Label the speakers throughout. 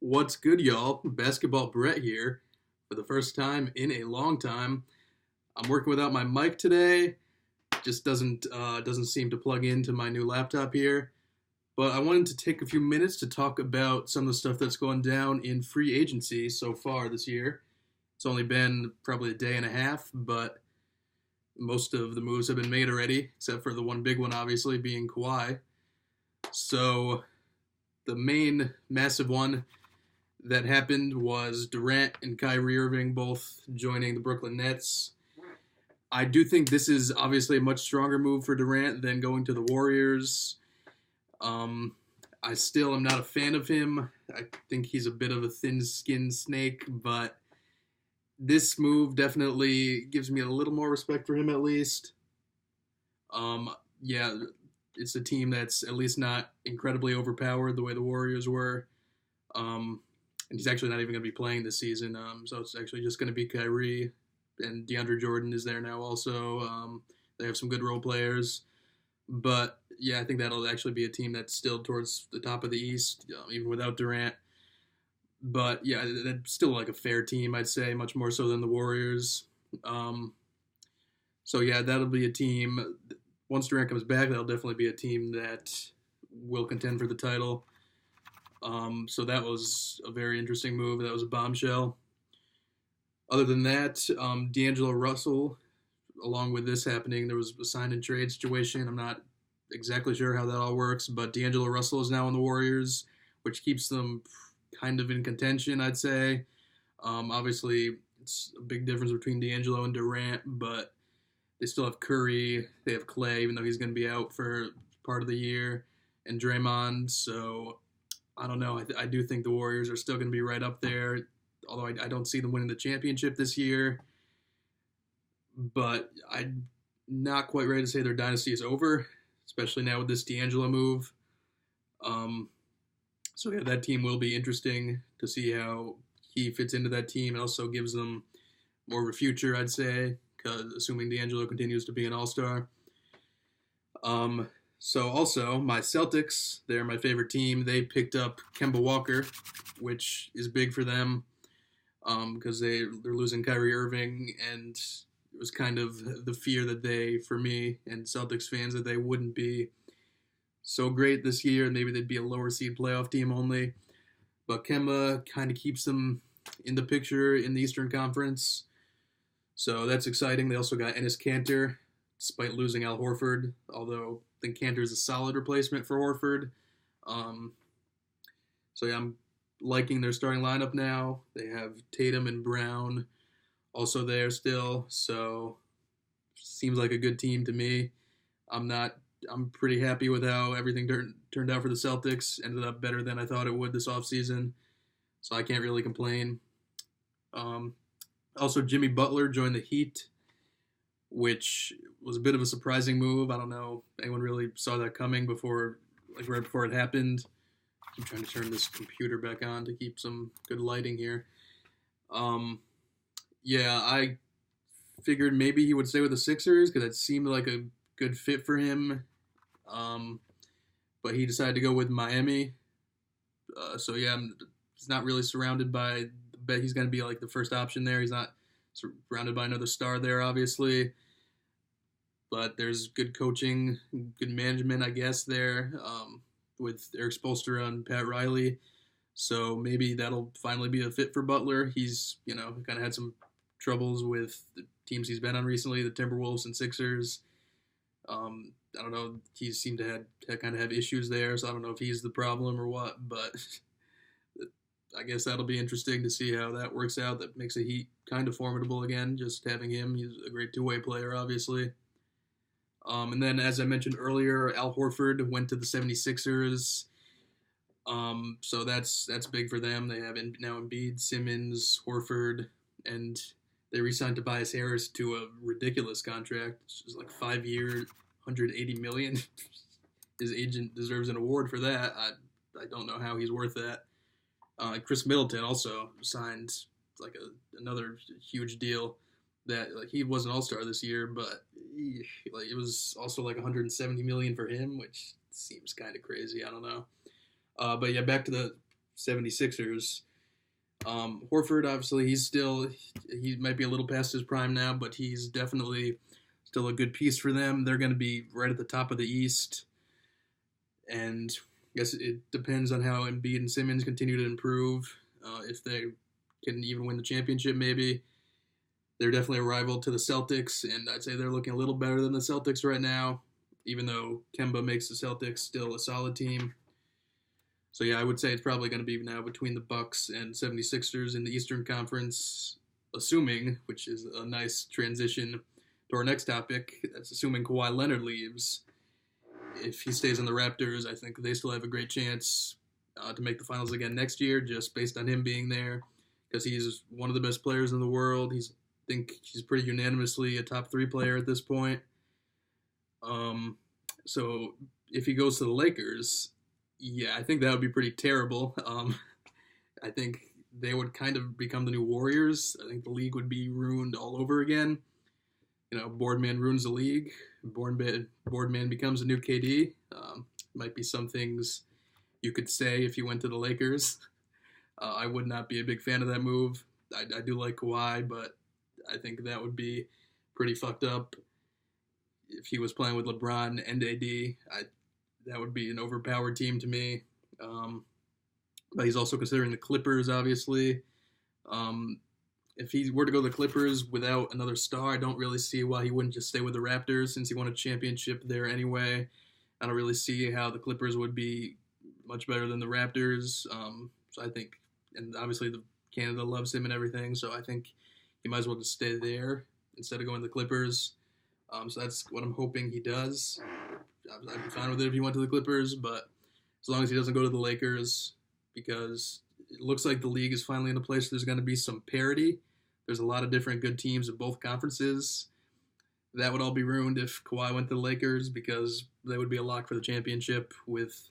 Speaker 1: What's good, y'all? Basketball Brett here for the first time in a long time. I'm working without my mic today. Just doesn't seem to plug into my new laptop here. But I wanted to take a few minutes to talk about some of the stuff that's gone down in free agency so far this year. It's only been probably a day and a half, but most of the moves have been made already, except for the one big one, obviously, being Kawhi. So the main massive one that happened was Durant and Kyrie Irving both joining the Brooklyn Nets. I do think this is obviously a much stronger move for Durant than going to the Warriors. I still am not a fan of him. I think he's a bit of a thin-skinned snake, but this move definitely gives me a little more respect for him at least. Yeah, it's a team that's at least not incredibly overpowered the way the Warriors were. And he's actually not even going to be playing this season. So it's actually just going to be Kyrie, and DeAndre Jordan is there now also. They have some good role players. But, yeah, I think that'll actually be a team that's still towards the top of the East, even without Durant. But, yeah, that's still like a fair team, I'd say, much more so than the Warriors. So, yeah, that'll be a team. Once Durant comes back, that'll definitely be a team that will contend for the title. So that was a very interesting move. That was a bombshell. Other than that, D'Angelo Russell, along with this happening, there was a sign and trade situation. I'm not exactly sure how that all works, but D'Angelo Russell is now in the Warriors, which keeps them kind of in contention, I'd say. Obviously, it's a big difference between D'Angelo and Durant, but they still have Curry. They have Clay, even though he's going to be out for part of the year, and Draymond. So I don't know. I do think the Warriors are still going to be right up there, although I don't see them winning the championship this year. But I'm not quite ready to say their dynasty is over, especially now with this D'Angelo move. So yeah, that team will be interesting to see how he fits into that team. It also gives them more of a future, I'd say, because assuming D'Angelo continues to be an all-star. So also, my Celtics, they're my favorite team. They picked up Kemba Walker, which is big for them because they're losing Kyrie Irving, and it was kind of the fear that they, for me and Celtics fans, that they wouldn't be so great this year, and maybe they'd be a lower seed playoff team only. But Kemba kind of keeps them in the picture in the Eastern Conference, so that's exciting. They also got Enes Kanter, despite losing Al Horford, although I think Kanter is a solid replacement for Horford. So yeah, I'm liking their starting lineup now. They have Tatum and Brown also there still, so seems like a good team to me. I'm pretty happy with how everything turned out for the Celtics. Ended up better than I thought it would this offseason, so I can't really complain. Also, Jimmy Butler joined the Heat, which was a bit of a surprising move. I don't know if anyone really saw that coming before, like right before it happened. I'm trying to turn this computer back on to keep some good lighting here. Yeah, I figured maybe he would stay with the Sixers because it seemed like a good fit for him. But he decided to go with Miami. So yeah, he's not really surrounded by. Bet he's going to be like the first option there. He's not surrounded by another star there, obviously. But there's good coaching, good management, I guess, there with Eric Spoelstra and Pat Riley. So maybe that'll finally be a fit for Butler. He's, kind of had some troubles with the teams he's been on recently, the Timberwolves and Sixers. I don't know. He seemed to have issues there, so I don't know if he's the problem or what. But I guess that'll be interesting to see how that works out. That makes the Heat kind of formidable again, just having him. He's a great two-way player, obviously. And then, as I mentioned earlier, Al Horford went to the 76ers. So that's big for them. They have now Embiid, Simmons, Horford, and they re-signed Tobias Harris to a ridiculous contract. It's just like 5 years, $180 million. His agent deserves an award for that. I don't know how he's worth that. Chris Middleton also signed like another huge deal that like he was an all-star this year, but it was also like 170 million for him, which seems kind of crazy. I don't know. But yeah, back to the 76ers. Horford, obviously, he might be a little past his prime now, but he's definitely still a good piece for them. They're going to be right at the top of the East, and I guess it depends on how Embiid and Simmons continue to improve. If they can even win the championship, maybe. They're definitely a rival to the Celtics, and I'd say they're looking a little better than the Celtics right now, even though Kemba makes the Celtics still a solid team. So yeah, I would say it's probably going to be now between the Bucks and 76ers in the Eastern Conference, assuming, which is a nice transition to our next topic, that's assuming Kawhi Leonard leaves. If he stays on the Raptors, I think they still have a great chance to make the finals again next year, just based on him being there, because he's one of the best players in the world. I think he's pretty unanimously a top 3 player at this point. So if he goes to the Lakers, yeah, I think that would be pretty terrible. I think they would kind of become the new Warriors. I think the league would be ruined all over again. Boardman ruins the league. Boardman becomes a new KD. Might be some things you could say if you went to the Lakers. I would not be a big fan of that move. I do like Kawhi, but I think that would be pretty fucked up if he was playing with LeBron and AD. That would be an overpowered team to me. But he's also considering the Clippers, obviously. If he were to go to the Clippers without another star, I don't really see why he wouldn't just stay with the Raptors since he won a championship there anyway. I don't really see how the Clippers would be much better than the Raptors. So I think, and obviously Canada loves him and everything, so I think he might as well just stay there instead of going to the Clippers. So that's what I'm hoping he does. I'd be fine with it if he went to the Clippers, but as long as he doesn't go to the Lakers, because it looks like the league is finally in a place where there's going to be some parity. There's a lot of different good teams in both conferences. That would all be ruined if Kawhi went to the Lakers, because they would be a lock for the championship with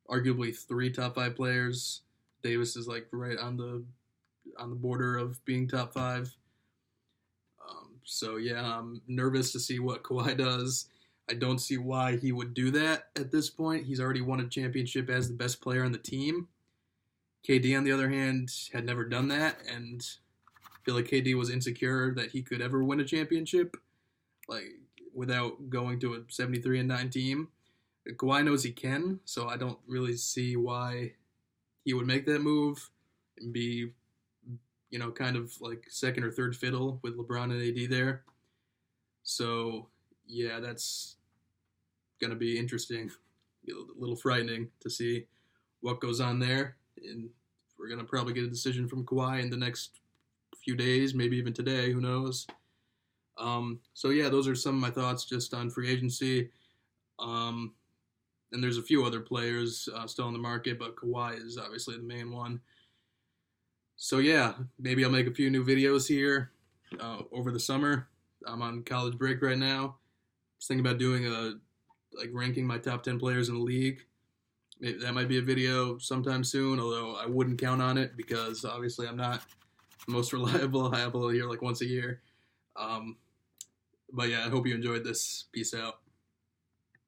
Speaker 1: arguably 3 top 5 players. Davis is like right on the border of being top 5. So yeah, I'm nervous to see what Kawhi does. I don't see why he would do that at this point. He's already won a championship as the best player on the team. KD, on the other hand, had never done that, and I feel like KD was insecure that he could ever win a championship, like without going to a 73-9 team. Kawhi knows he can, so I don't really see why he would make that move and be, kind of like second or third fiddle with LeBron and AD there. So yeah, that's going to be interesting, a little frightening to see what goes on there. And we're going to probably get a decision from Kawhi in the next few days, maybe even today, who knows. So yeah, those are some of my thoughts just on free agency. And there's a few other players still on the market, but Kawhi is obviously the main one. So yeah, maybe I'll make a few new videos here over the summer. I'm on college break right now. I was thinking about doing ranking my top 10 players in the league. Maybe that might be a video sometime soon, although I wouldn't count on it because obviously I'm not the most reliable. I upload here like once a year. But yeah, I hope you enjoyed this. Peace out.